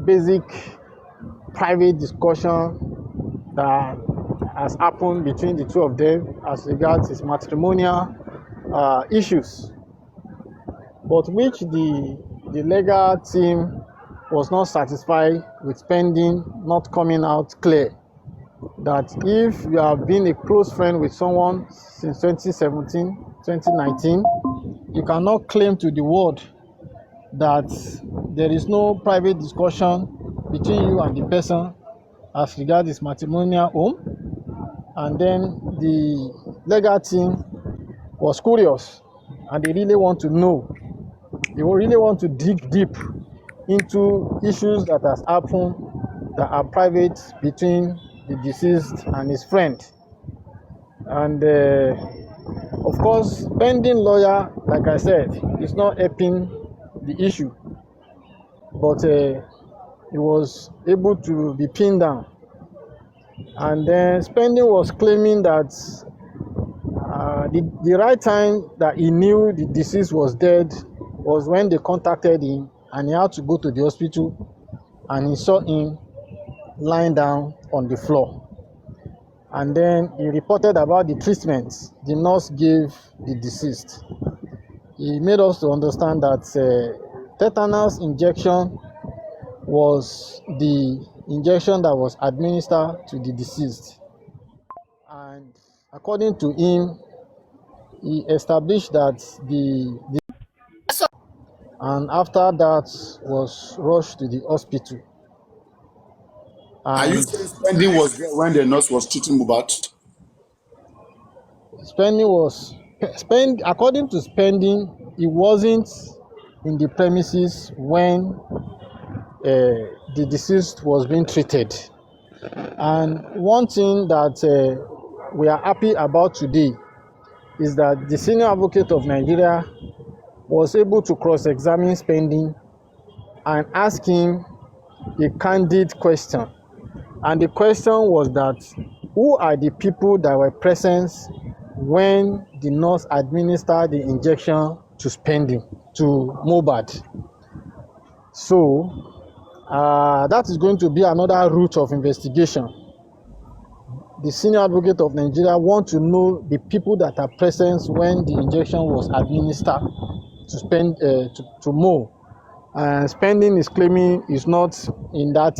basic private discussion that has happened between the two of them as regards his matrimonial issues, but which the legal team was not satisfied with Spending not coming out clear that if you have been a close friend with someone since 2017, 2019, you cannot claim to the world that there is no private discussion between you and the person as regards his matrimonial home. And then the legal team was curious and they really want to know. They really want to dig deep into issues that has happened that are private between the deceased and his friend. And of course, Spending lawyer, like I said, is not helping the issue, but he was able to be pinned down. And then Spending was claiming that the right time that he knew the deceased was dead was when they contacted him and he had to go to the hospital and he saw him lying down on the floor. And then he reported about the treatment the nurse gave the deceased. He made us to understand that tetanus injection was the injection that was administered to the deceased. And according to him, he established that and after that was rushed to the hospital. Are you saying Spending was there when the nurse was treating Mohbad? According to Spending, he wasn't in the premises when the deceased was being treated. And one thing that we are happy about today is that the Senior Advocate of Nigeria was able to cross-examine Spending and ask him a candid question. And the question was that, who are the people that were present when the nurse administered the injection to Mohbad? So that is going to be another route of investigation. The Senior Advocate of Nigeria wants to know the people that are present when the injection was administered to Mo. And Spending is claiming is not in that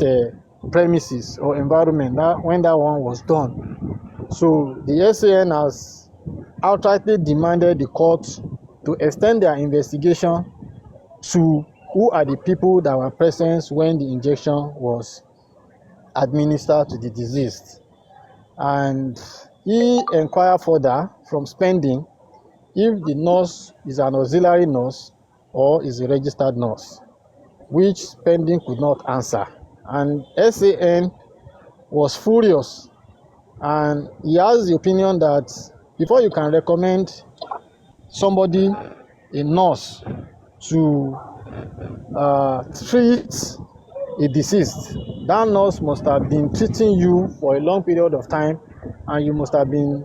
premises or environment when that one was done. So the SAN has outrightly demanded the court to extend their investigation to who are the people that were present when the injection was administered to the deceased. And he inquired further from Spending if the nurse is an auxiliary nurse or is a registered nurse, which Spending could not answer. And SAN was furious, and he has the opinion that before you can recommend somebody, a nurse, to treat a deceased, that nurse must have been treating you for a long period of time, and you must have been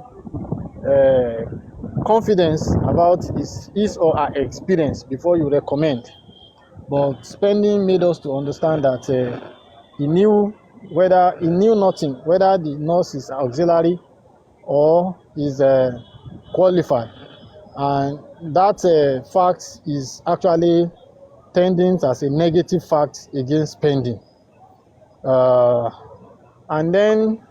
confident about his or her experience before you recommend. But Spending made us to understand that he knew nothing, whether the nurse is auxiliary or is qualified. And that fact is actually tending as a negative fact against Spending. And then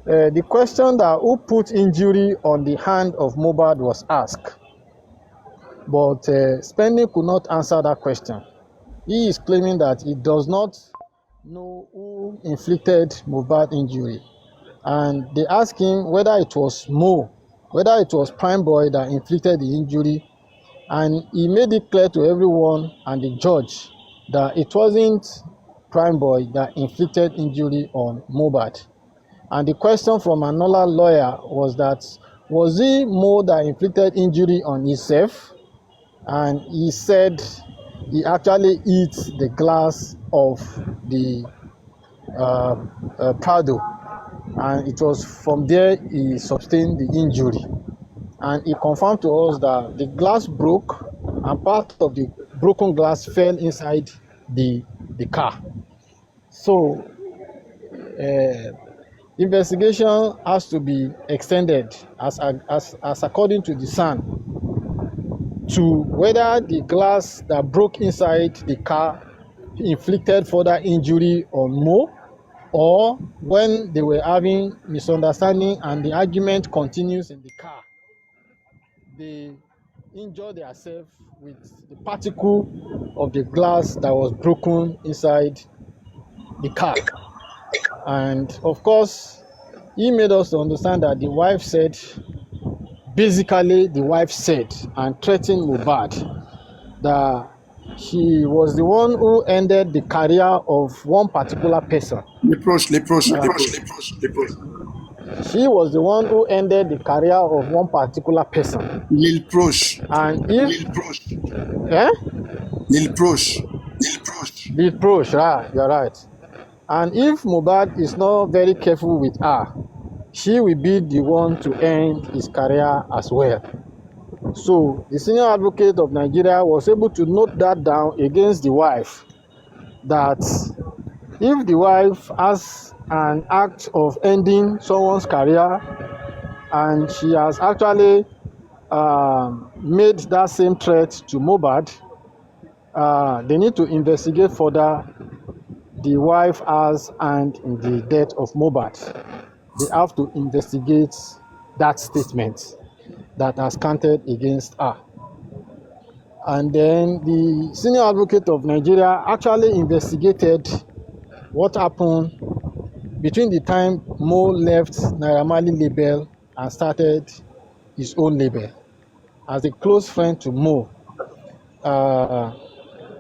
the question that who put injury on the hand of Mohbad was asked, but Spending could not answer that question. He is claiming that he does not know who inflicted Mohbad injury, and they asked him whether it was whether it was Prime Boy that inflicted the injury, and he made it clear to everyone and the judge that it wasn't Prime Boy that inflicted injury on Mohbad. And the question from another lawyer was that, was it Mo that inflicted injury on himself? And he said he actually hit the glass of the Prado, and it was from there he sustained the injury. And he confirmed to us that the glass broke and part of the broken glass fell inside the car. So, investigation has to be extended as according to the Sun to whether the glass that broke inside the car inflicted further injury on Mo, or when they were having misunderstanding and the argument continues in the car, they injure themselves with the particle of the glass that was broken inside the car. And of course, he made us to understand that the wife said and threatened Mohbad that she was the one who ended the career of one particular person. Leproche. She was the one who ended the career of one particular person. Leproche. And if Leproche, you're right. And if Mohbad is not very careful with her, she will be the one to end his career as well. So the senior advocate of Nigeria was able to note that down against the wife, that if the wife has an act of ending someone's career and she has actually made that same threat to Mohbad, they need to investigate further the wife has and in the death of Mohbad. They have to investigate that statement that has counted against her. And then the senior advocate of Nigeria actually investigated what happened between the time Mo left Naira Marley label and started his own label. As a close friend to Mo,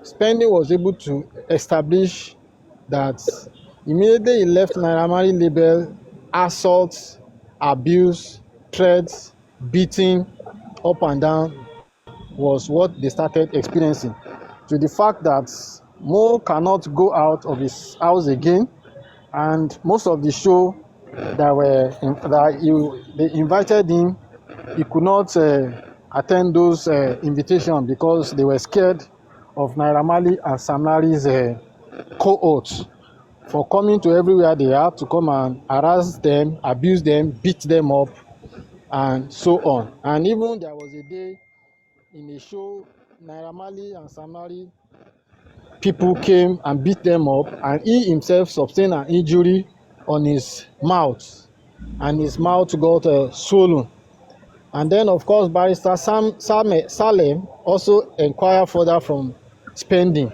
Spending was able to establish that immediately he left Naira Marley label, assault, abuse, threats, beating up and down was what they started experiencing, to the fact that Mo cannot go out of his house again, and most of the show they invited him, he could not attend those invitations because they were scared of Naira Marley and Sam Larry's cohorts for coming to everywhere they are to come and harass them, abuse them, beat them up, and so on. And even there was a day in a show, Naira Marley and Sam Larry people came and beat them up, and he himself sustained an injury on his mouth, and his mouth got swollen. And then, of course, Barrister Salem also inquired further from Spending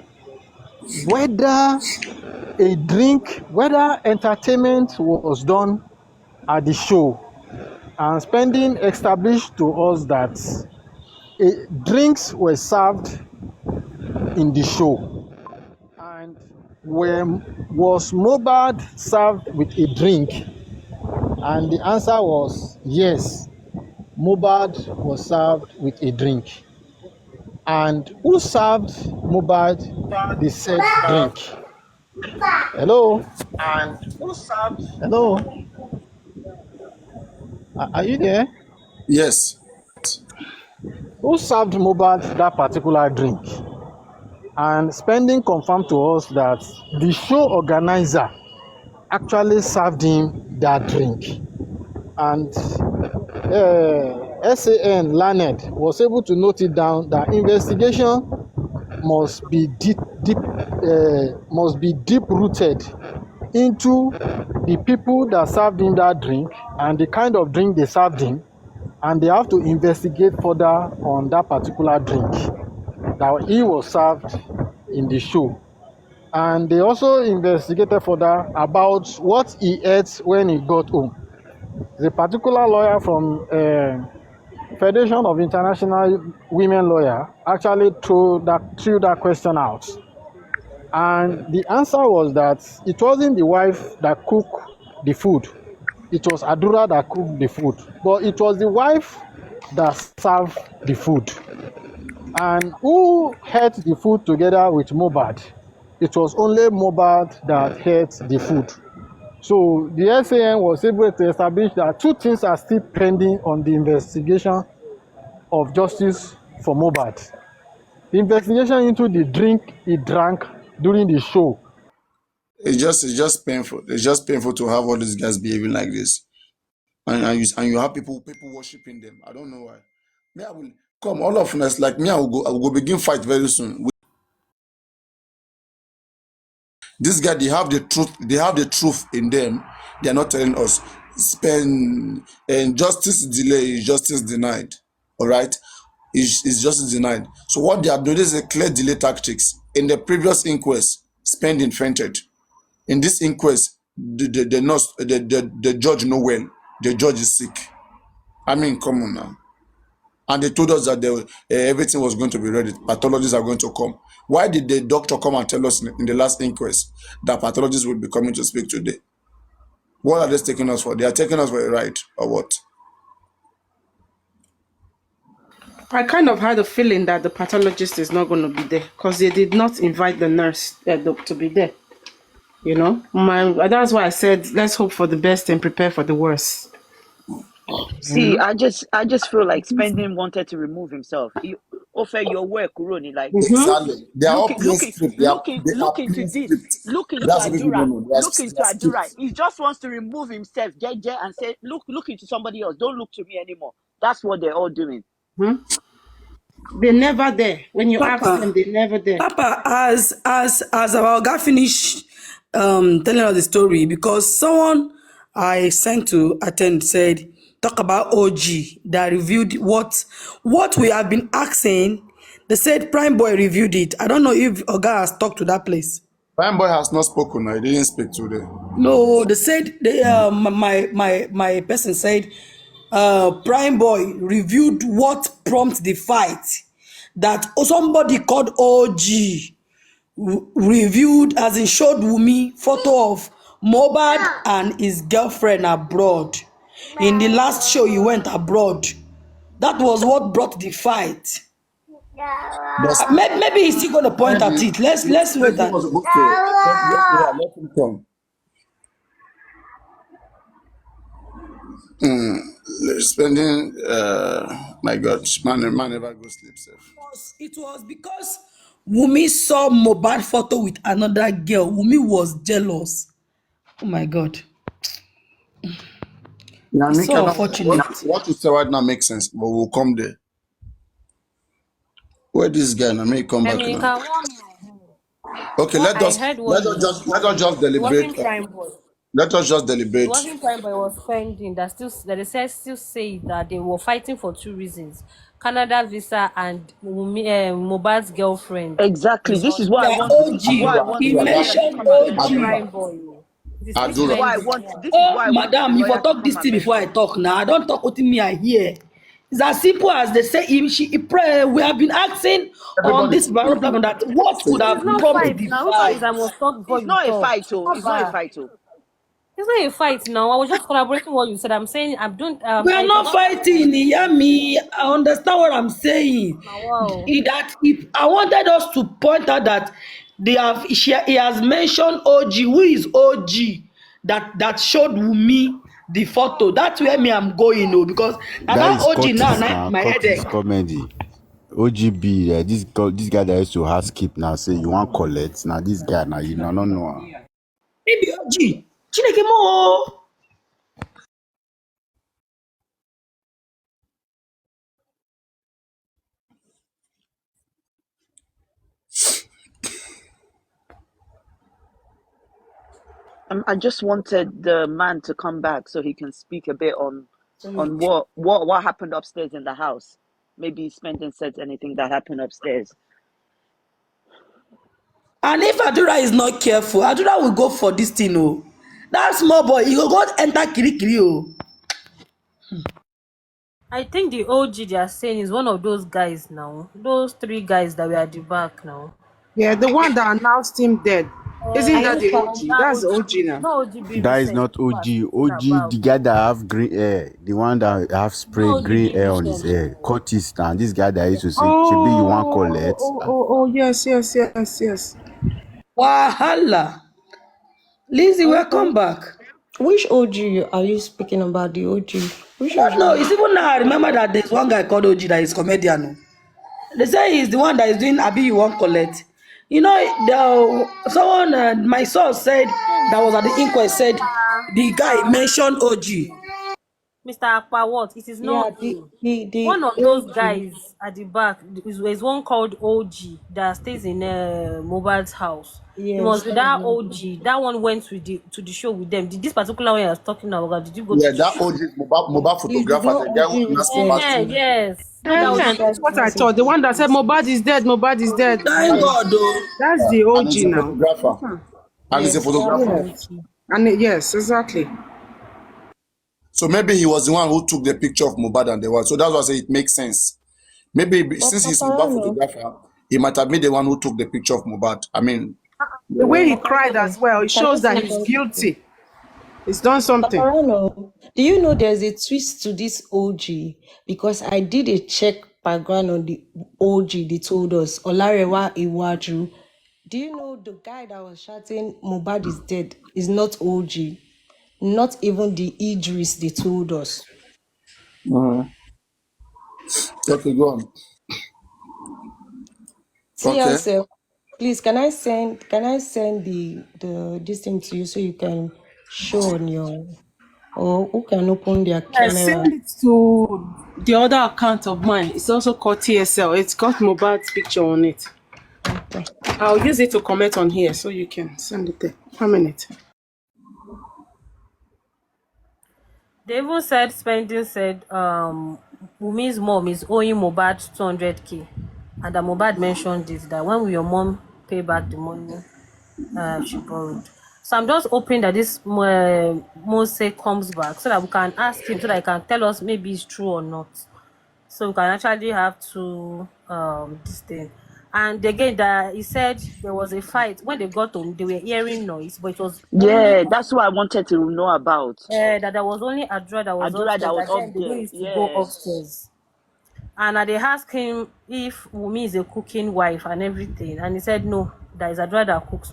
whether entertainment was done at the show. And Spending established to us that drinks were served in the show. And was Mohbad served with a drink? And the answer was yes, Mohbad was served with a drink. And who served Mohbad the said drink? Hello? And who served? Hello? Are you there? Yes. Who served Mohbad that particular drink? And Spending confirmed to us that the show organizer actually served him that drink. And SAN Learned was able to note it down that investigation must be deep rooted into the people that served him that drink and the kind of drink they served him, and they have to investigate further on that particular drink that he was served in the show. And they also investigated further about what he ate when he got home. The particular lawyer from Federation of International Women Lawyer actually threw that question out. And the answer was that it wasn't the wife that cooked the food. It was Adura that cooked the food. But it was the wife that served the food. And who ate the food together with Mohbad? It was only Mohbad that ate the food. So the SAN was able to establish that two things are still pending on the investigation of justice for Mohbad. The investigation into the drink he drank during the show It's just painful. It's just painful to have all these guys behaving like this, and you have people worshiping them. I don't know why. Me, I will come all of us like me. I will go begin fight very soon. This guy, they have the truth. They have the truth in them. They are not telling us. Spend and justice delay is justice denied. All right, is justice denied. So what they are doing is a clear delay tactics. In the previous inquest, spending fainted. In this inquest, the nurse, the judge know well. The judge is sick. I mean, come on now. And they told us that everything was going to be ready. Pathologists are going to come. Why did the doctor come and tell us in the last inquest that pathologists will be coming to speak today? What are they taking us for? They are taking us for a ride or what? I kind of had a feeling that the pathologist is not going to be there because they did not invite the nurse to be there. You know, that's why I said let's hope for the best and prepare for the worst. See, I just feel like Spending wanted to remove himself. He offer your work, Kuroni. Like, Exactly. They are all look, playing look, script. look, They are look into playing this. script. Look into That's what people Adura. don't know. Look into They are Adura. script. He just wants to remove himself, JJ, and say, look into somebody else. Don't look to me anymore. That's what they're all doing. They're never there. When you ask them, they're never there. Papa, as our guy finished telling us the story, because someone I sent to attend said, talk about OG that reviewed what we have been asking. They said Prime Boy reviewed it. I don't know if Oga has talked to that place. Prime Boy has not spoken. No, he didn't speak today. No, they said my person said Prime Boy reviewed what prompted the fight. That somebody called OG reviewed, as in showed Wumi photo of Mohbad and his girlfriend abroad. In the last show, he went abroad. That was what brought the fight. But Maybe he's still going to point at it. Let's wait. Spending was supposed to let him come. Spending, my God, man never go sleep safe. It was because Wumi saw Mohbad photo with another girl. Wumi was jealous. Oh my God. Yeah, It's me so cannot. unfortunate. What you say right now makes sense, but we'll come there. Where this guy now? May he come back now. Okay, What let I us heard let was us just let us just it wasn't deliberate. Prime Boy. Let us just It deliberate. wasn't Prime Boy. It was Fending that they said still say that they were fighting for two reasons: Canada visa and Mohbad's girlfriend. Exactly. This is what I Yeah, want. This is OG. why I want He the Adura, lawyer to mentioned come and Not mention OG. it. Adura, Prime Boy. This This is Adura. why I Fending. want. Yeah. This is Oh, why I want the madam, you for lawyer to talk come this and thing before I mention it. talk now. I don't talk with me, I hear. It's as simple as they say, we have been asking on Everybody this should be platform that what safe. could It's have not prompted fight the now. Which one is fight. I must talk before It's you not a talk? fight, oh. It's not a Abba. fight, oh. It's not a fight now. I was just collaborating what you said. I'm saying I don't. We are I not cannot. fighting, hear me. I understand what I'm saying. Now, wow. That if I wanted us to point out that he has mentioned OG. Who is OG? That showed me the photo. That's where me I'm going, oh, because That that is OG Curtis now now. my Curtis headache. comedy. OGB, this guy that used to have skip now say you want collect. Now this guy now you no know. Maybe OG. Chineke mo. I just wanted the man to come back so he can speak a bit on what happened upstairs in the house. Maybe Spending said anything that happened upstairs. And if Adura is not careful, Adura will go for this thing, oh. That small boy, he will go enter Kirikiri, oh. I think the OG they are saying is one of those guys now. Those three guys that were at the back now. Yeah, the one that announced him dead. Isn't that the That OG? That's the OG OGB. now. Not OGB That is recent. not People are OG. speaking OG, about. the guy that have green hair, the one that have spray Not green OGB hair on his recent. hair. Curtis now. This guy that used to say, "Chibi, you want collect?" Oh, yes. Wahala. Lizzie, welcome back. Which OG are you speaking about? The OG? Which I OG? don't know. It's even now I remember that there's one guy called OG that is comedian. Oh. They say he's the one that is doing Abi you won't collect. You know, someone, my source said that was at the inquest said the guy mentioned OG. Mr. Akpa, what? It is Yeah, not the him. the One the of those OG. guys at the back is one called OG that stays in Mobile's house. It Yes, must be that's that not OG. That one went to the show with them. Did this particular one I was talking about? Did you go to Yeah, the that show? OG is mobile he's the photographer, one the guy OG who reached asked out Mohbad Eh, to. to. yes. That OG was That's tried to what I message thought. The him one that said twice. Mobad is dead, Mobad is dead. Thank And, God, though. That's the and OG he's a now. photographer. And he's a Yes, that's the photographer. Yes. OG. Yes, exactly. So maybe he was the one who took the picture of Mohbad and the one. So that's why I say it makes sense. Maybe But since he's Mohbad Paparano, photographer, he might have been the one who took the picture of Mohbad. I mean, The way he yeah. cried as Paparano, well, it can I shows that say he's something? guilty. He's done something. Paparano, do you know there's a twist to this OG? Because I did a check background on the OG they told us, Olarewa Iwaju. Do you know the guy that was shouting Mohbad is dead is not OG? Not even the Idris they told us. Mhm. Okay, go on. Okay. TLC, please can I send the this thing to you so you can show on your, or who can open their camera? Send it to the other account of mine. It's also called TSL. It's got Mobad's picture on it. Okay. I'll use it to comment on here so you can send it there. 1 minute. They even said Spending said Wumi's mom is owing Mohbad 200k, and that Mohbad mentioned this, that when will your mom pay back the money she borrowed. So I'm just hoping that this Mose comes back so that we can ask him, so that he can tell us maybe it's true or not. So we can actually have to this thing. And again, that he said there was a fight when they got home. They were hearing noise, but it was only Yeah, that's what I wanted to know about. that there was only Adra that was Adura upstairs. that was That then up they don't there. used to go Yes. upstairs. And they asked him if Wumi is a cooking wife and everything, and he said no, that is Adra that cooks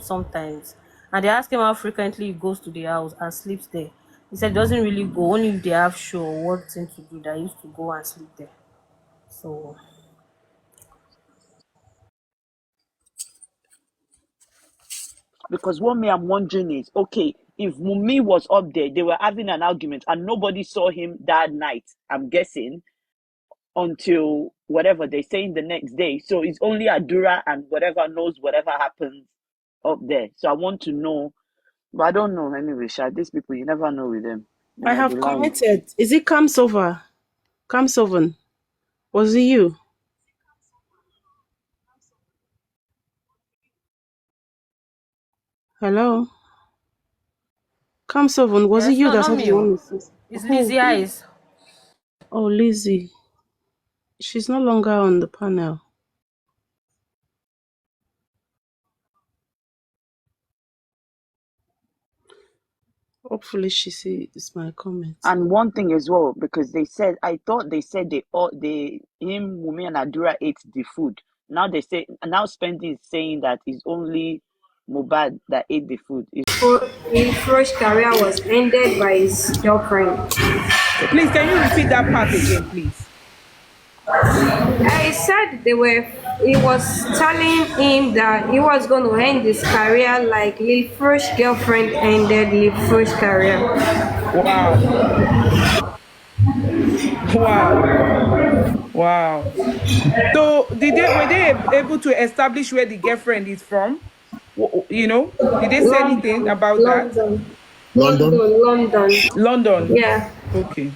sometimes. And they asked him how frequently he goes to the house and sleeps there. He said he doesn't really go, only if they have show or what thing to do, that he used to go and sleep there. So Because what me I'm wondering is, okay, if Mumi was up there, they were having an argument and nobody saw him that night, I'm guessing, until whatever they say in the next day. So it's only Adura and whatever knows whatever happens up there. So I want to know, but I don't know anyway, Sha. These people, you never know with them. They I might be have lying. commented. Is it Kamsover? Kamsoven? Was it you? Hello? Kamsoven, was it yes, you no, that not started me. the one with this? It's Oh, Lizzie Eyes. oh, Lizzie. She's no longer on the panel. Hopefully she sees my comment. And one thing as well, because they said, I thought they said him, Mumi and Adura ate the food. Now they say, now Spending is saying that it's only Mubad that ate the food. His first career was ended by his girlfriend. Please, can you repeat that part again, please? I said he was telling him that he was going to end his career like Lil first girlfriend ended Lil first career. Wow. Wow. Wow. So were they able to establish where the girlfriend is from? You know, did they say anything about that? London. Yeah. Okay.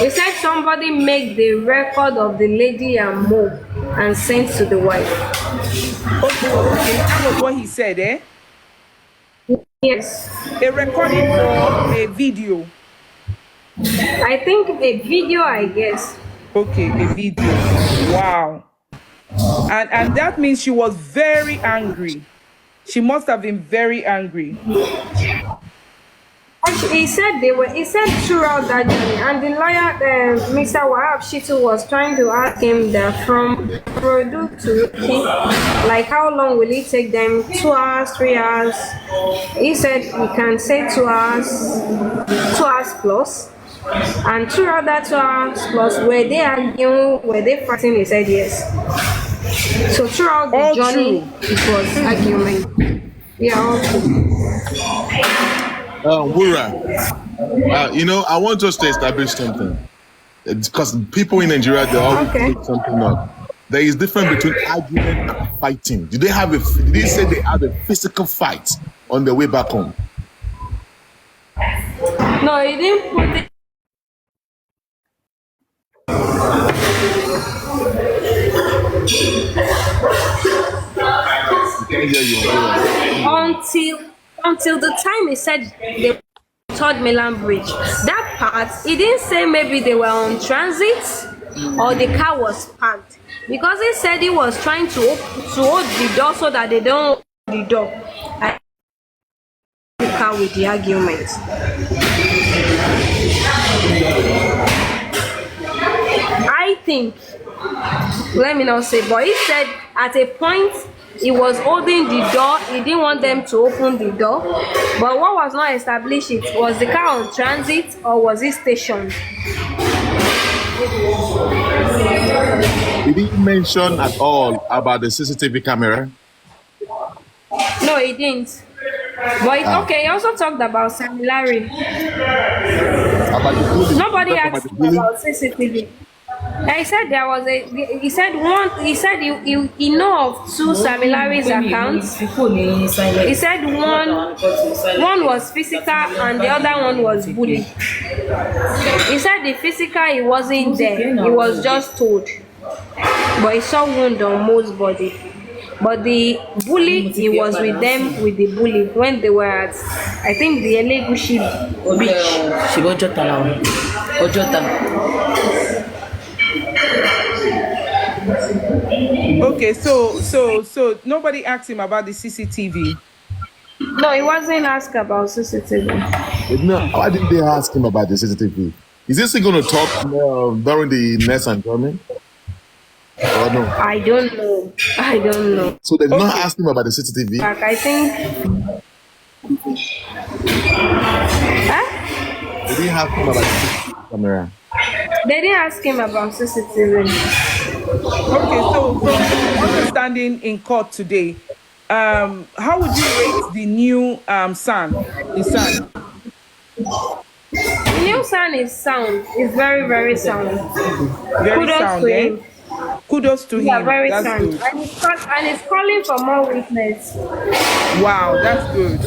He said somebody make the record of the lady and Mo and sent to the wife. Okay, that was what he said, eh? Yes. A recording or a video? I think a video, I guess. Okay, a video. Wow. And that means she was very angry. She must have been very angry. Actually, he said throughout that journey, and the lawyer, Mr. Wahab Shitu, was trying to ask him that from Produ to Eki, like how long will it take them? 2 hours, 3 hours? He said he can say 2 hours, 2 hours plus. And throughout that 2 hours plus, were they arguing, were they fighting? He said yes. So throughout the All journey, true. it was argument. Yeah, all true. Wura, I want us to establish something. Because people in Nigeria, they always Okay. make something up. There is difference between argument and fighting. Did they say they had a physical fight on the way back home? No, he didn't put it I can't hear you, Wura. until the time he said they Third Milan Bridge. That part, he didn't say maybe they were on transit or the car was parked, because he said he was trying to hold the door so that they don't open the door. I the car with the argument. I think, let me not say, but he said at a point he was holding the door, he didn't want them to open the door. But what was not established, it was the car on transit or was it stationed? Did he mention at all about the CCTV camera? No, he didn't. But okay, he also talked about Sam Larry. About the bullying? Nobody Talk about asked the him bullying? about CCTV. He said there was he said he know of two Samilaris accounts. He said one was physical and the other one was bully. He said the physical, he wasn't there, he was just told, but he saw wound on most body. But the bully, he was with them with the bully when they were at, I think, the Elegushi Okay, so nobody asked him about the CCTV. No, he wasn't asked about CCTV. No, why didn't they ask him about the CCTV? Is this going to talk during the next adjournment? Or no? I don't know. So they did not ask him about the CCTV? Like, I think. Huh? They didn't ask him about the CCTV camera. They didn't ask him about CCTV. Okay, so from understanding in court today, how would you rate the new son? The son? The new son is sound. It's very, very sound. Very Kudos sound, to eh? him. Kudos to Yeah, him. very That's sound. good. And he's calling for more witness. Wow, that's good.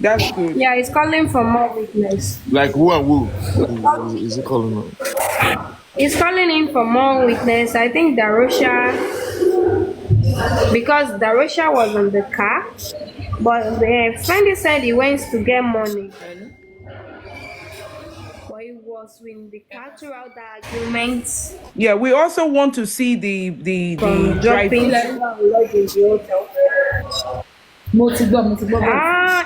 That's good. Yeah, he's calling for more witness. Like who and who? Is he calling on? He's calling in for more witness. I think Darosha, because Darosha was on the car, but the friend said he went to get money. But he was in the car throughout the argument. Yeah, we also want to see the From dropping luggage in the hotel.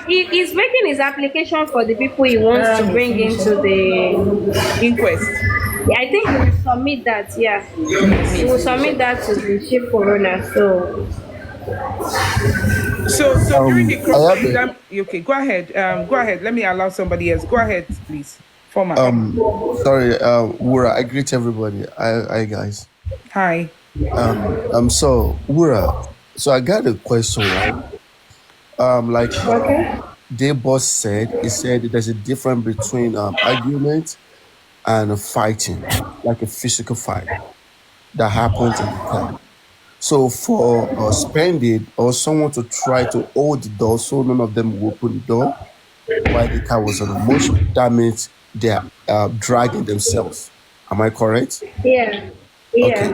He's making his application for the people he wants to bring into the inquest. I think he will submit that, yeah. He will submit that to the chief coroner, so. So during the cross I have exam, okay, go ahead. Go ahead. Let me allow somebody else. Go ahead, please. Former. Sorry, Wura, I greet everybody. Hi guys. Hi. So Wura, so I got a question, right? Like their boss said, he said there's a difference between argument and fighting, like a physical fight that happens in the car. So for Splendid or someone to try to hold the door so none of them will open the door while the car was on motion, that means they are dragging themselves. Am I correct? Yeah. Okay.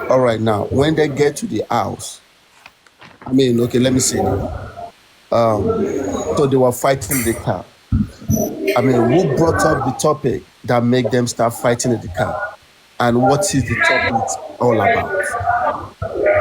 All right. Now, when they get to the house, okay, let me see. So they were fighting the car. Who brought up the topic that made them start fighting in the car? And what is the topic all about?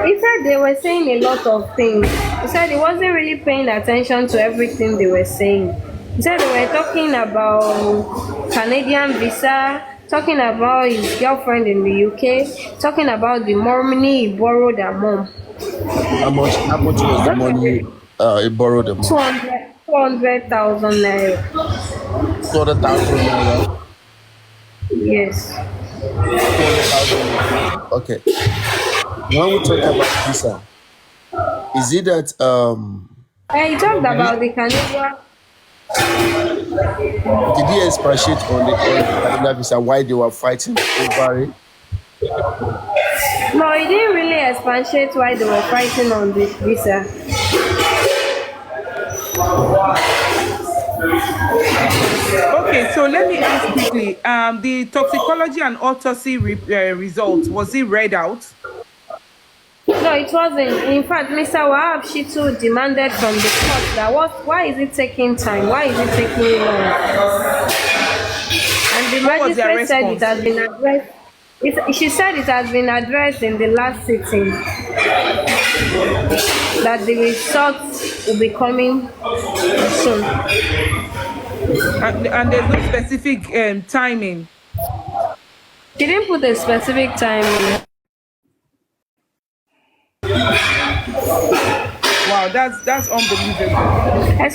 He said they were saying a lot of things. He said he wasn't really paying attention to everything they were saying. He said they were talking about Canadian visa, talking about his girlfriend in the UK, talking about the money he borrowed her mom. How much was the money he borrowed the mom? 200,000 naira. 200,000 naira? Yes. 200,000. Okay. when we talk about visa, is it that He talked about the Canadian. did he expatiate on the Canadian visa why they were fighting over it? No, he didn't really expatiate why they were fighting on the visa. Okay, so let me ask quickly. The toxicology and autopsy results, was it read out? No, it wasn't. In fact, Mr. Wahab Shitu demanded from the court that why is it taking time? Why is it taking long? And the What was their magistrate said it response? has been addressed. She said it has been addressed in the last sitting, that the results will be coming soon. And there's no specific timing. She didn't put a specific time on it. Wow, that's unbelievable. And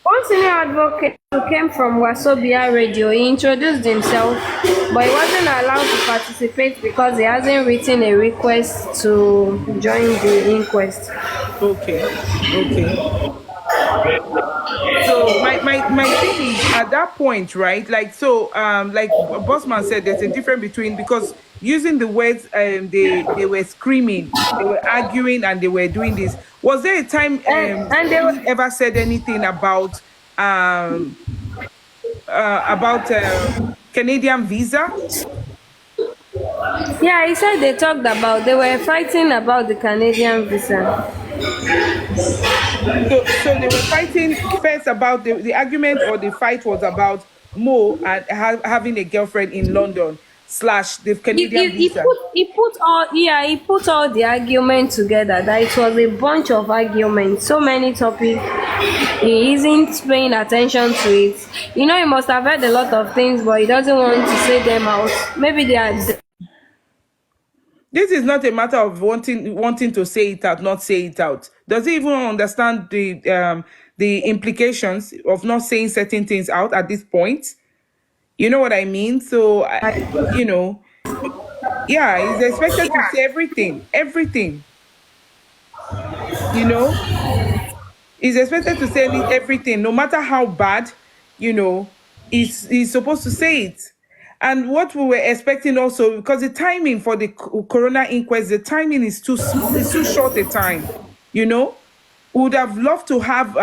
one senior advocate who came from Wasobia Radio, he introduced himself, but he wasn't allowed to participate because he hasn't written a request to join the inquest. Okay. So my thing is, at that point, right? Like Bossman said, there's a difference between, because using the words they were screaming, they were arguing, and they were doing this. Was there a time And they he were, ever said anything about Canadian visa? yeah, he said they were fighting about the Canadian visa. So they were fighting first about the argument, or the fight was about Mo and having a girlfriend in London / the Canadian visa. He put all the arguments together, that it was a bunch of arguments, so many topics. He isn't paying attention to it. He must have heard a lot of things, but he doesn't want to say them out. Maybe they are. This is not a matter of wanting to say it out, not say it out. Does he even understand the implications of not saying certain things out at this point? You know what I mean? So, yeah, he's expected to say everything. He's expected to say everything, no matter how bad, he's supposed to say it. And what we were expecting also, because the timing for the coroner inquest, the timing is too short a time, would have loved to have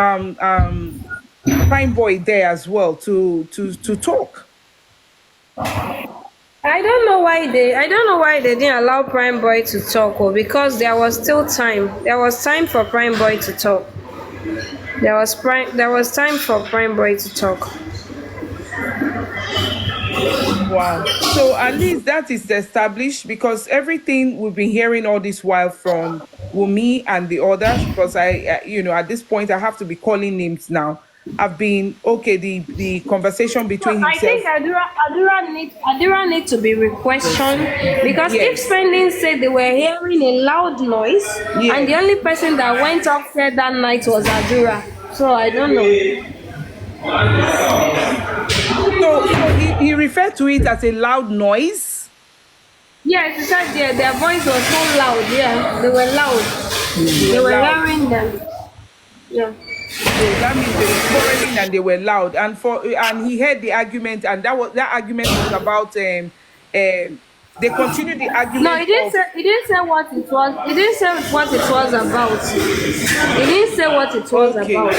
Prime Boy there as well to talk. I don't know why they didn't allow Prime Boy to talk, because there was still time. There was time for Prime Boy to talk. There was time for Prime Boy to talk. Wow. So at least that is established, because everything we've been hearing all this while from Wunmi and the others, because at this point I have to be calling names now, have been the conversation between himself. I think Adura need to be re-questioned, because if Spending said they were hearing a loud noise, and the only person that went upstairs that night was Adura, so I don't know. So he referred to it as a loud noise? Yes, he said their voice was so loud. Yeah, they were loud. They were hearing them. Yeah. So that means they were quarreling and they were loud. And he heard the argument, and that argument was about they continued the argument. No, he didn't say what it was. He didn't say what it was about. He didn't say what it was about.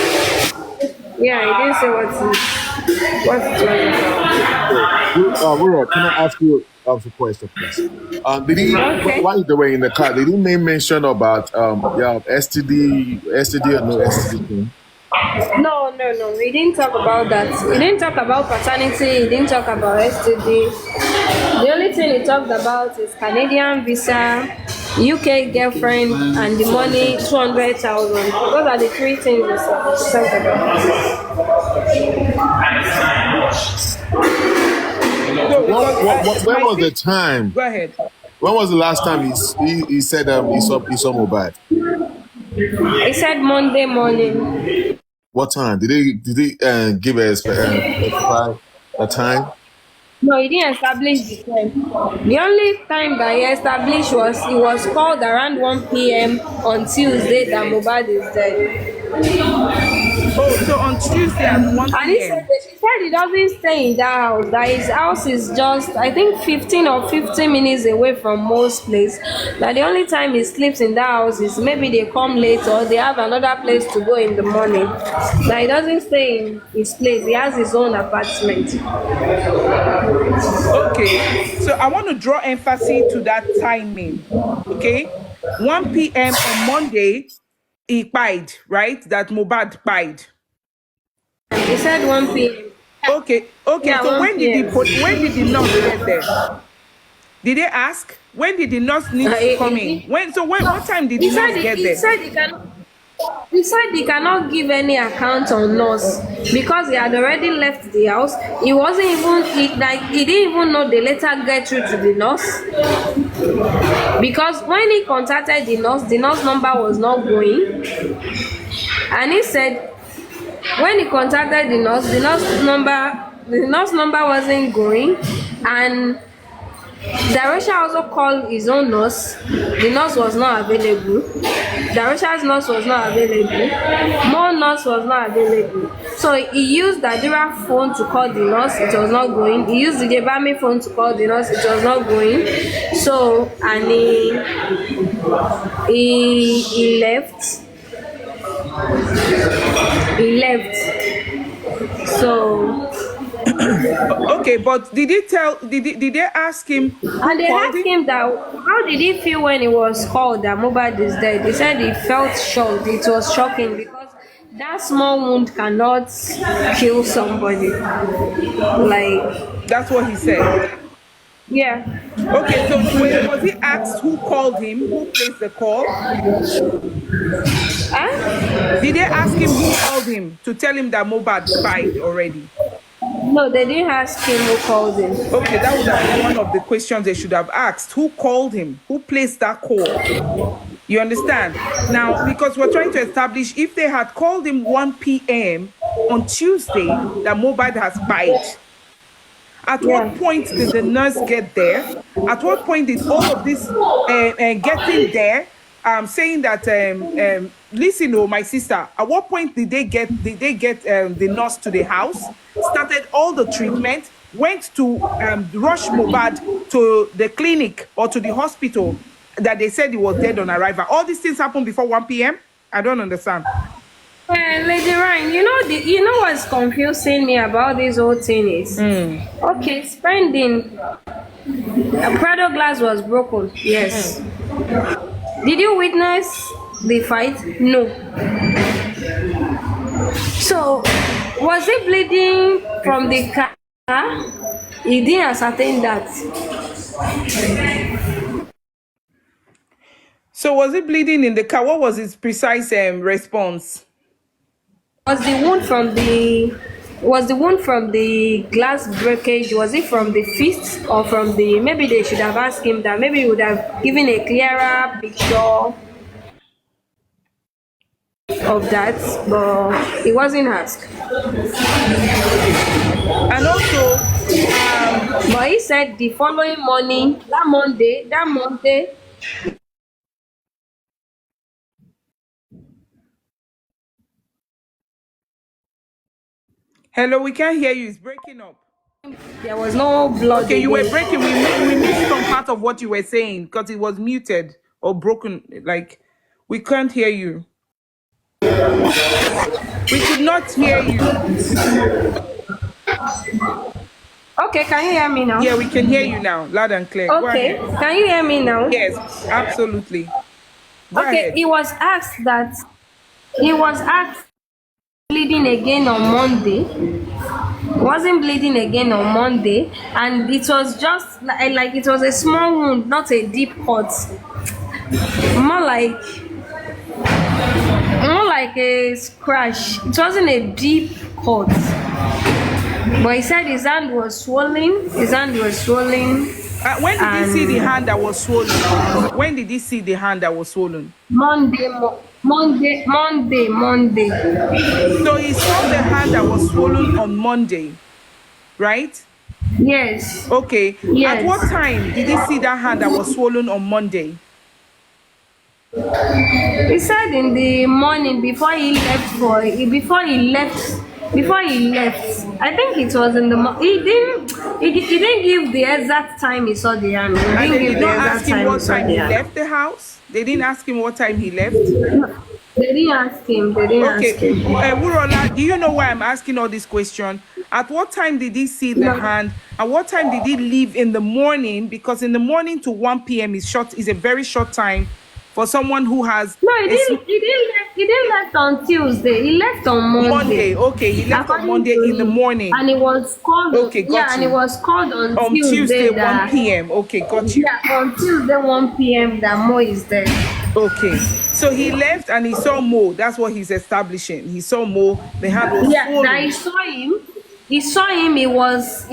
Yeah, he didn't say what it was about. Can I ask you a question, please? While they were in the car, they didn't make mention about STD or no STD thing? No. We didn't talk about that. He didn't talk about paternity. He didn't talk about STD. The only thing he talked about is Canadian visa, UK girlfriend, and the money, 200,000. Those are the three things he talked about. When was the time? Go ahead. When was the last time he said he saw Mohbad? He said Monday morning. What time? Did he give a time? No, he didn't establish the time. The only time that he established was he was called around 1 p.m. on Tuesday that Mohbad is dead. Oh, so on Tuesday at 1 And he said, p.m. he doesn't stay in that house. That his house is just, I think, 15 or 15 minutes away from most place. That the only time he sleeps in that house is maybe they come late or they have another place to go in the morning. That he doesn't stay in his place. He has his own apartment. Okay, so I want to draw emphasis to that timing. Okay, 1 p.m. on Monday, he pied, right? That Mohbad pied. He said 1 p.m. Okay. Yeah, So 1 when did p.m. when did the nurse get there? Did they ask? When did the nurse need to come in? What time did the nurse get there? He said he cannot give any account on nurse because he had already left the house. He wasn't even he didn't even know they later get through to the nurse. Because when he contacted the nurse number was not going. And he said when he contacted the nurse number wasn't going, and Darusha also called his own nurse. The nurse was not available. Darusha's nurse was not available. More nurse was not available. So he used the Adira phone to call the nurse. It was not going. He used the Jebami phone to call the nurse. It was not going. So, and he left. He left. So. Okay, but did they ask him? And they asked him that how did he feel when he was called that Mohbad is dead? He said he felt shocked. It was shocking because that small wound cannot kill somebody. Like that's what he said. Yeah. Okay, so was he asked who called him? Who placed the call? Did they ask him who called him to tell him that Mohbad died already? No, they didn't ask him who called him. Okay, that would have been one of the questions they should have asked. Who called him? Who placed that call? You understand? Now, because we're trying to establish if they had called him 1 p.m. on Tuesday that Mohbad has died. At what point did the nurse get there? At what point did all of this getting there? Saying that listen, oh my sister. At what point did they get the nurse to the house? Started all the treatment. Went to rush Mohbad to the clinic or to the hospital that they said he was dead on arrival. All these things happened before 1 p.m. I don't understand. Lady Ryan, you know what's confusing me about this whole thing is okay, spending Prado glass was broken, yes. Did you witness the fight? No. So was he bleeding from the car? He didn't ascertain that. So was he bleeding in the car? What was his precise response? Was the wound from the glass breakage? Was it from the fist or from the? Maybe they should have asked him that. Maybe he would have given a clearer picture of that, but he wasn't asked. And also, but he said the following morning, that Monday. Hello, we can't hear you. It's breaking up. There was no blood. Okay, you were breaking. We missed some part of what you were saying because it was muted or broken. Like, we can't hear you. We could not hear you. Okay, can you hear me now? Yeah, we can hear you now, loud and clear. Okay, can you hear me now? Yes, absolutely. Go okay, ahead. He was asked bleeding again on Monday. Wasn't bleeding again on Monday, and it was just like it was a small wound, not a deep cut. More like a scratch. It wasn't a deep cut. But he said his hand was swollen. When did he see the hand that was swollen? When did he see the hand that was swollen? Monday. So he saw the hand that was swollen on Monday, right? Yes. Okay. At what Yes. time did he see that hand that was swollen on Monday? He said in the morning before he left I think it was in the he didn't give the exact time he saw the hand. He And didn't they give did the not exact ask him time he what saw time the he hand. left the house? They didn't ask him what time he left? They didn't ask him. They didn't Okay. ask him. Wurola, do you know why I'm asking all this question? At what time did he see the No. hand? At what time did he leave in the morning? Because in the morning to 1 p.m. is a very short time for someone who has No, he didn't left on Tuesday. He left on Monday. Okay, he left on According Monday to in the him. morning. And he was called Okay, got and he you. was called on On Tuesday Tuesday, 1 that p.m. Okay, got you. yeah, on Tuesday 1 p.m. that Mo is there. Okay. So he left and he saw Mo. That's what he's establishing. He saw Mo. The hand was Yeah, that swollen. he saw him. He saw him. He wasn't.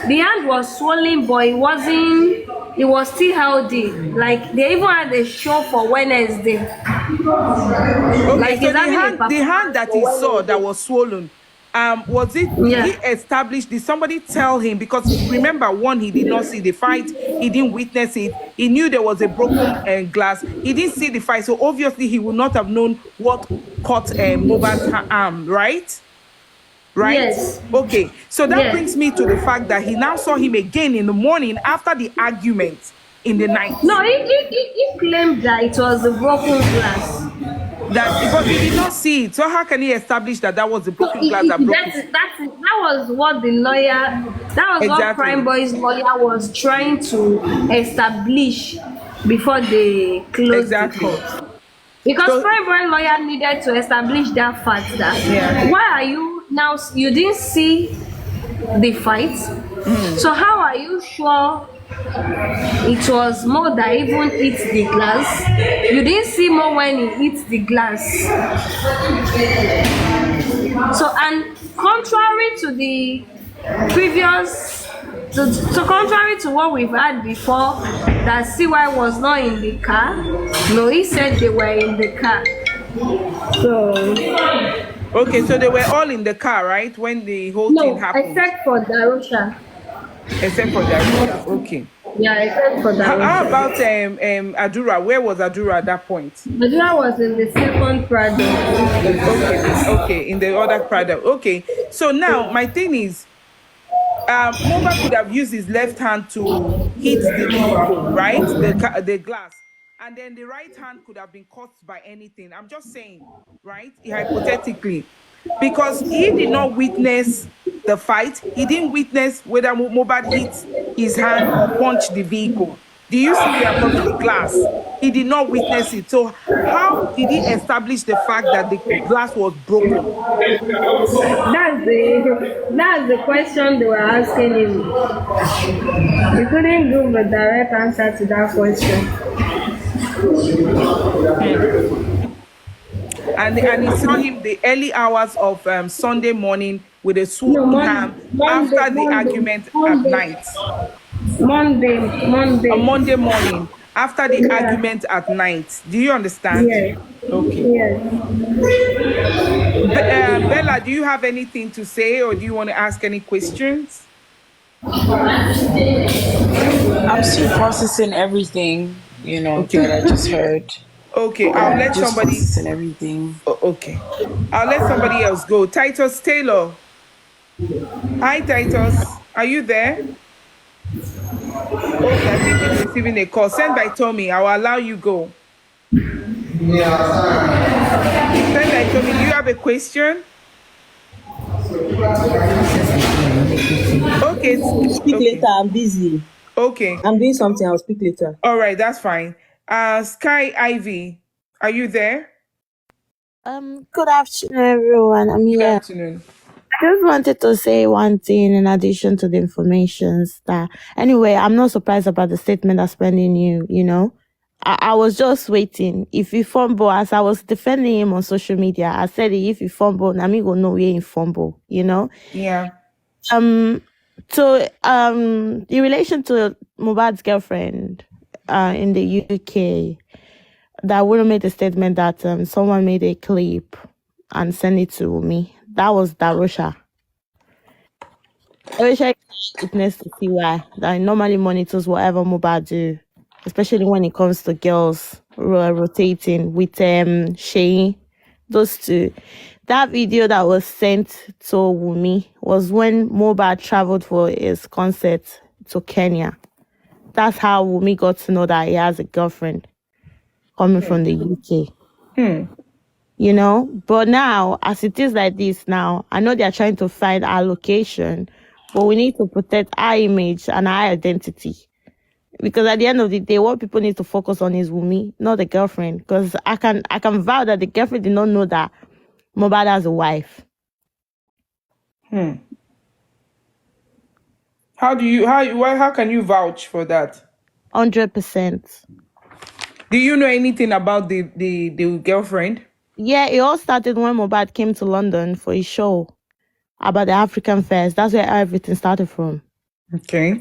The hand was swollen, but it wasn't. It was still healthy. Like they even had a show for Wednesday. Okay, Like so he's having a the hand performance that for he saw that Wednesday. was swollen, was it, did Yeah. he establish, did somebody tell him? Because remember, one, he did not see the fight, he didn't witness it, he knew there was a broken glass, he didn't see the fight, so obviously he would not have known what caught Mohbad's arm, right? Right? Yes. Okay, so that Yes. brings me to the fact that he now saw him again in the morning after the argument in the night. No, he claimed that it was a broken glass. But he did not see it. So how can he establish that that was the So broken glass that broke it? that was what the lawyer, that was what Exactly. Prime Boy's lawyer was trying to establish before they closed Exactly. the court. Because So- Prime Boy lawyer needed to establish that fact that why are you now, you didn't see the fight, so how are you sure it was Mo that even hit the glass? You didn't see Mo when he hit the glass. So, and contrary to the previous, so contrary to what we've had before, that CY was not in the car. No, he said they were in the car. So Okay, so they were all in the car, right? When the whole thing no, happened. except for Darusha. Except for Darusha. Okay. Yeah, except for How Darusha. about Adura? Where was Adura at that point? Adura was in the second Prado. Okay, in the other product. Okay, so now my thing is, Mohbad could have used his left hand to hit the vehicle, right? The glass. And then the right hand could have been caught by anything. I'm just saying, right? Hypothetically. Because he did not witness the fight. He didn't witness whether Mohbad hit his hand or punched the vehicle. Do you see where I'm coming? The glass? He did not witness it. So how did he establish the fact that the glass was broken? That's the question they were asking him. He couldn't give a direct answer to that question. And he saw him the early hours of Sunday morning with a swollen hand after the argument at night. Monday. Monday morning after the argument at night. Do you understand? Yeah. Okay. Yeah. Bella, do you have anything to say, or do you want to ask any questions? I'm still processing everything, that I just heard. Okay, I'll let Just somebody. processing everything. Okay, I'll let somebody else go. Titus Taylor. Hi, Titus. Are you there? Okay, I think he's receiving a call. Send by Tommy. I will allow you go. Send by Tommy. Do you have a question? Okay. Speak later. I'm busy. Okay. I'm doing something. I'll speak later. All right, that's fine. Sky Ivy, are you there? Good afternoon, everyone. I'm Good here. afternoon. I just wanted to say one thing in addition to the informations that anyway, I'm not surprised about the statement that's pending you. I was just waiting. If you fumble, as I was defending him on social media, I said if you fumble, Nami will know where you fumble, Yeah. So in relation to Mohbad's girlfriend in the UK, that would have made a statement that someone made a clip and sent it to me. That was Darusha. I wish I could witness to see why. That normally monitors whatever Mohbad do, especially when it comes to girls rotating with Sheyi. Those two. That video that was sent to Wumi was when Mohbad traveled for his concert to Kenya. That's how Wumi got to know that he has a girlfriend coming from the UK. You know, but now, as it is like this now, I know they're trying to find our location, but we need to protect our image and our identity. Because at the end of the day, what people need to focus on is Wumi, not the girlfriend. Because I can vow that the girlfriend did not know that Mohbad has a wife. How can you vouch for that? 100%. Do you know anything about the girlfriend? Yeah, it all started when Mohbad came to London for his show about the African fairs. That's where everything started from. Okay.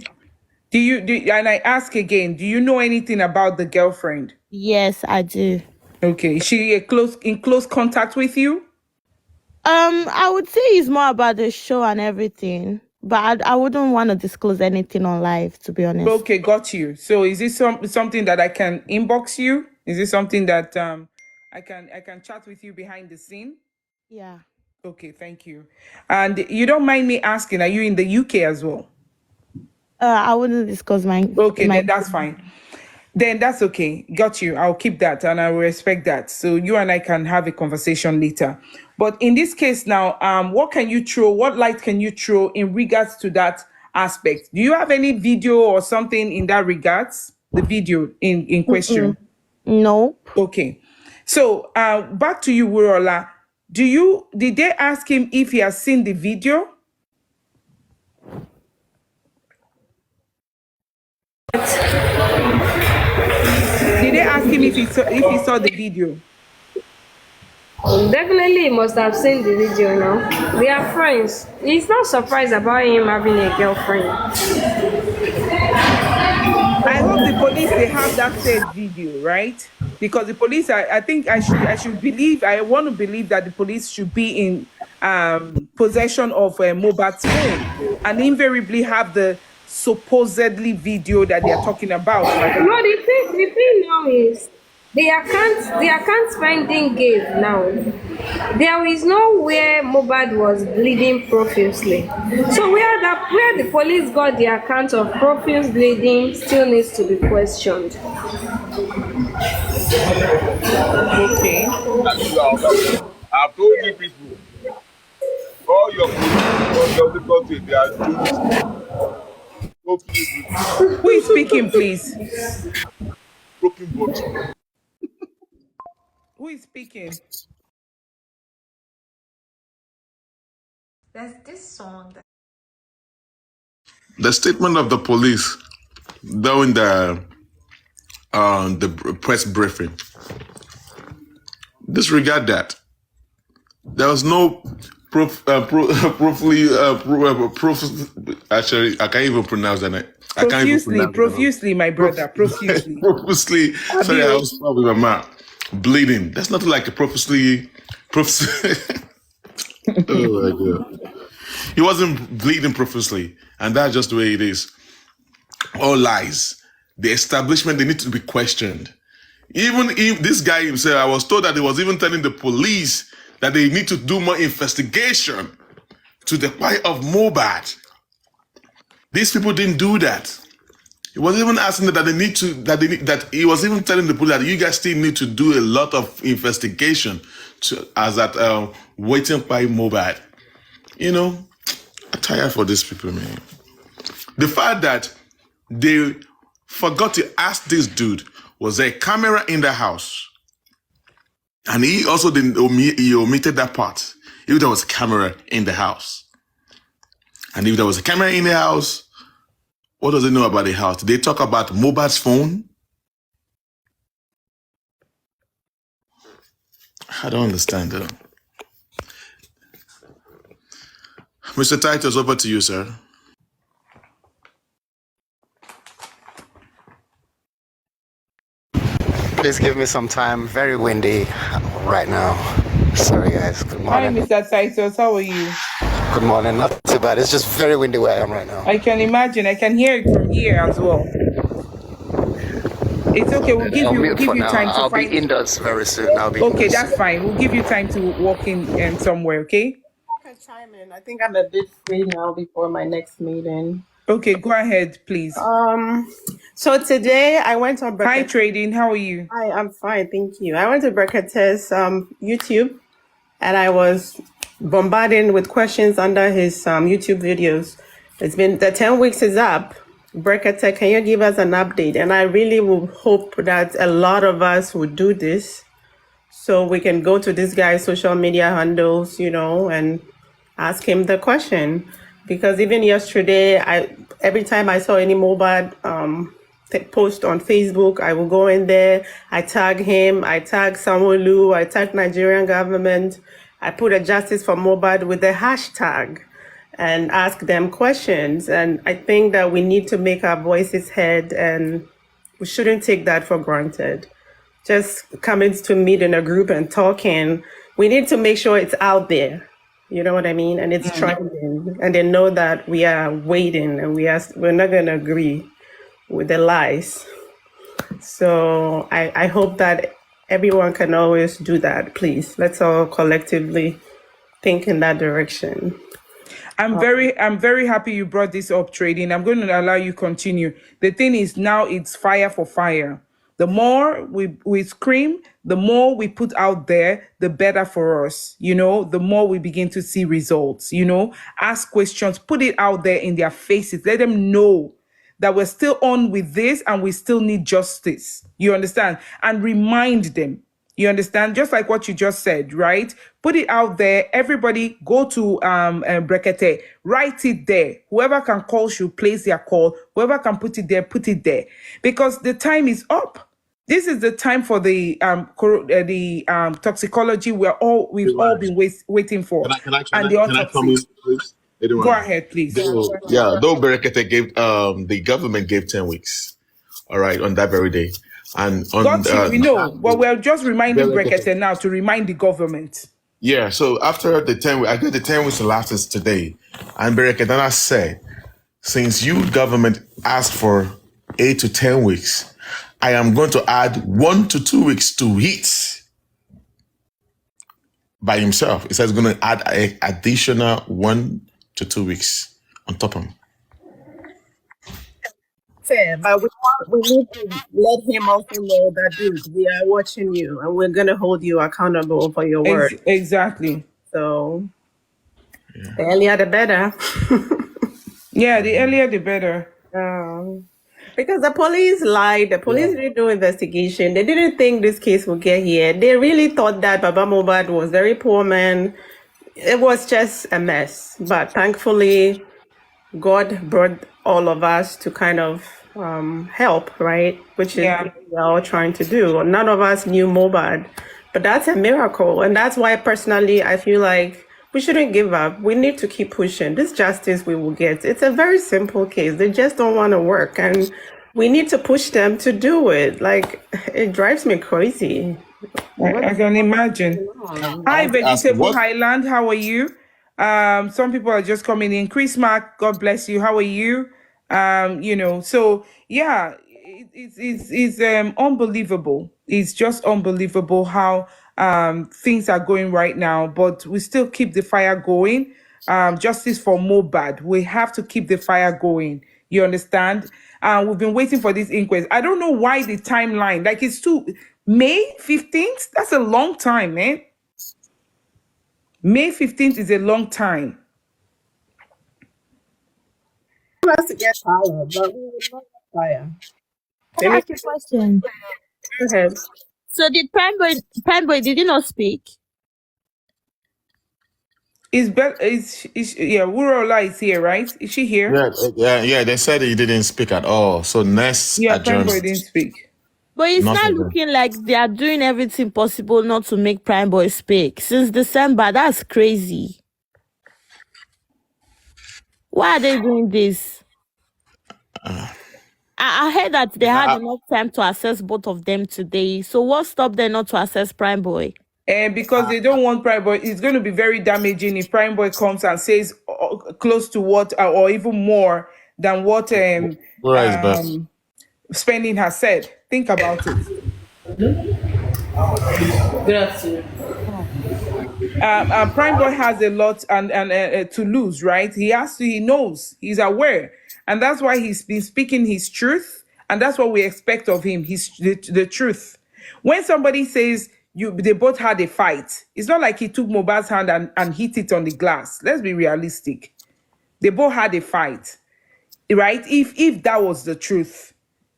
And I ask again, do you know anything about the girlfriend? Yes, I do. Okay. Is she in close contact with you? I would say it's more about the show and everything, but I wouldn't want to disclose anything on live, to be honest. Okay, got you. So is this something that I can inbox you? Is this something that I can chat with you behind the scene? Yeah. Okay, thank you. And you don't mind me asking, are you in the UK as well? I wouldn't discuss my. Okay, then that's fine. Then that's okay. Got you. I'll keep that and I will respect that. So you and I can have a conversation later. But in this case now, what light can you throw in regards to that aspect? Do you have any video or something in that regards? The video in question? Nope. Okay. So back to you, Wurola. Did they ask him if he has seen the video? Did they ask him if he saw the video? Definitely he must have seen the video now. They are friends. He's not surprised about him having a girlfriend. I hope the police, they have that said video, right? Because the police, I think I want to believe that the police should be in possession of Mohbad's phone and invariably have the supposedly video that they are talking about. No, the thing now is the account spending gave now. There is nowhere Mohbad was bleeding profusely. So where the police got the account of profuse bleeding still needs to be questioned. Okay. I've told you people, all your difficulties, they are doing this. Who is speaking, please? Broken boat. Who is speaking? There's this song that The statement of the police during the press briefing, disregard that. There was no actually, I can't even pronounce that. Profusely, my brother, profusely. Profusely. Sorry, I was with my mouth. Bleeding. That's not like a profusely. Oh my God. He wasn't bleeding profusely, and that's just the way it is. All lies. The establishment, they need to be questioned. Even if this guy himself, I was told that he was even telling the police that they need to do more investigation to the plight of Mohbad. These people didn't do that. He was even asking that he was even telling the police that you guys still need to do a lot of investigation waiting by Mohbad. You know, I'm tired for these people, man. The fact that they forgot to ask this dude, was there a camera in the house? And he also he omitted that part. If there was a camera in the house. And if there was a camera in the house, what does it know about the house? Did they talk about Mohbad's phone? I don't understand that. Mr. Titus, over to you, sir. Please give me some time. Very windy right now. Sorry, guys. Good morning. Hi, Mr. Titus. How are you? Good morning. Not too bad. It's just very windy where I am right now. I can imagine. I can hear it from here as well. It's okay. We'll give I'll you mute for time now. to I'll be find. indoors very soon. I'll be Okay, indoors that's soon. fine. We'll give you time to walk in somewhere. Okay. I can chime in. I think I'm a bit free now before my next meeting. Okay, go ahead, please. So today I went on Hi, Brekete. Trading. How are you? Hi, I'm fine, thank you. I went to Brekete's YouTube and I was bombarding with questions under his YouTube videos. It's been the 10 weeks is up. Brekete, can you give us an update? And I really would hope that a lot of us would do this so we can go to this guy's social media handles, and ask him the question. Because even yesterday, every time I saw any Mobad post on Facebook, I will go in there, I tag him, I tag Sanwo-Olu, I tag Nigerian government, I put a justice for Mobad with the hashtag and ask them questions. And I think that we need to make our voices heard and we shouldn't take that for granted. Just coming to meet in a group and talking, we need to make sure it's out there. You know what I mean? And it's trending, and they know that we are waiting, and we're not going to agree with the lies. So I hope that everyone can always do that. Please, let's all collectively think in that direction. I'm very happy you brought this up, Trading. I'm going to allow you continue. The thing is now it's fire for fire. The more we scream, the more we put out there, the better for us. The more we begin to see results. Ask questions, put it out there in their faces. Let them know that we're still on with this and we still need justice. You understand? And remind them. You understand? Just like what you just said, right? Put it out there. Everybody go to Brekete. Write it there. Whoever can call should place their call. Whoever can put it there, put it there. Because the time is up. This is the time for the toxicology we've all been waiting for. Can I And the come in, autopsy. please? Go ahead, please. Though Berekete gave the government gave 10 weeks, all right, on that very day. And on we know, but we're just reminding Brekete now to remind the government. yeah, so after the 10 weeks, I think the 10 weeks elapses today, and Bereketana said, since you government asked for 8 to 10 weeks, I am going to add 1 to 2 weeks to it by himself. He says he's going to add an additional 1 to 2 weeks on top of him. Fair, but we need to let him also know that, dude, we are watching you and we're going to hold you accountable for your word. Exactly. So, the earlier the better. Yeah, the earlier the better. Because the police lied. The police didn't do investigation. They didn't think this case would get here. They really thought that Baba Mohbad was a very poor man. It was just a mess. But thankfully, God brought all of us to kind of help, right? Which is what we're all trying to do. None of us knew Mohbad. But that's a miracle. And that's why, personally, I feel like we shouldn't give up. We need to keep pushing. This justice we will get. It's a very simple case. They just don't want to work. And we need to push them to do it. Like, it drives me crazy. I can imagine. Hi, Vegetable Highland. How are you? Some people are just coming in. Chris Mark, God bless you. How are you? So yeah, it's unbelievable. It's just unbelievable how things are going right now, but we still keep the fire going. Justice for Mohbad. We have to keep the fire going. You understand? We've been waiting for this inquest. I don't know why the timeline, like it's May 15th? That's a long time, man. May 15th is a long time. We want us to get tired, but we will not get tired. Can I ask you a question? Go ahead. So did Prime Boy, did he not speak? Wurola is here, right? Is she here? Yeah. They said he didn't speak at all. So next Prime Boy didn't speak. But it's not looking like they are doing everything possible not to make Prime Boy speak. Since December, that's crazy. Why are they doing this? I heard that they had enough time to assess both of them today. So what stopped them not to assess Prime Boy? And because they don't want Prime Boy, it's going to be very damaging if Prime Boy comes and says close to what or even more than what Wura is best. Spending has said. Think about it. Prime Boy has a lot and to lose, right? He knows, he's aware, and that's why he's been speaking his truth, and that's what we expect of him. The truth. When somebody says they both had a fight, it's not like he took Mohbad's hand and hit it on the glass. Let's be realistic. They both had a fight, right? If that was the truth,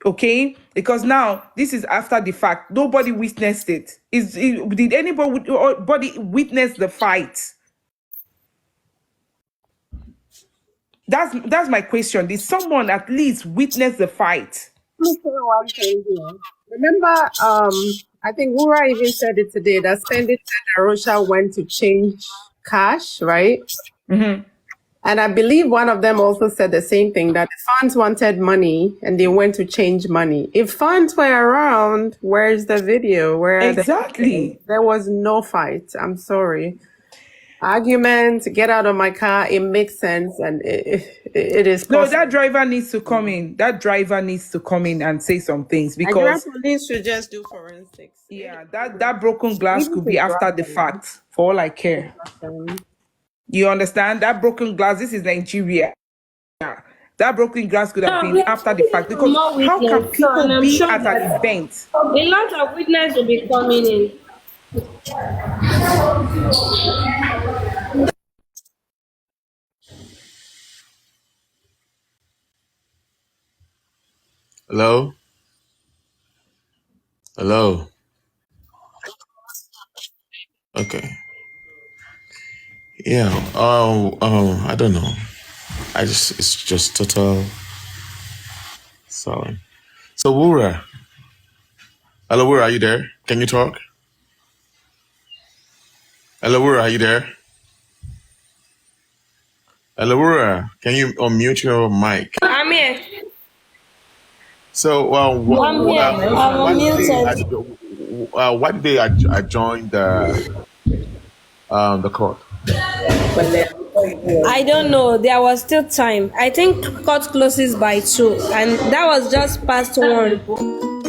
okay? Because now this is after the fact. Nobody witnessed it. Did anybody witness the fight? That's my question. Did someone at least witness the fight? Let me say one thing here. Remember, I think Wura even said it today that Spending said that Rosha went to change cash, right? Mm-hmm. And I believe one of them also said the same thing, that the fans wanted money and they went to change money. If fans were around, where's the video? Exactly. There was no fight. I'm sorry. Argument, get out of my car, it makes sense, and it is possible. No, that driver needs to come in. That driver needs to come in and say some things, because Nigerian police should just do forensics. yeah, that broken glass could be after the fact, for all I care. You understand? That broken glass, this is Nigeria. Yeah. That broken glass could have been after the fact, because how can people be at an event? A lot of witnesses will be coming in. Hello? Hello? Okay. Yeah. I don't know. It's just total silent. So Wura. Hello, Wura, are you there? Can you talk? Hello, Wura, are you there? Hello, Wura, can you unmute your mic? I'm here. So, I'm here. I'm unmuted. why did they adjourn the court? I don't know. There was still time. I think court closes by 2, and that was just past 1.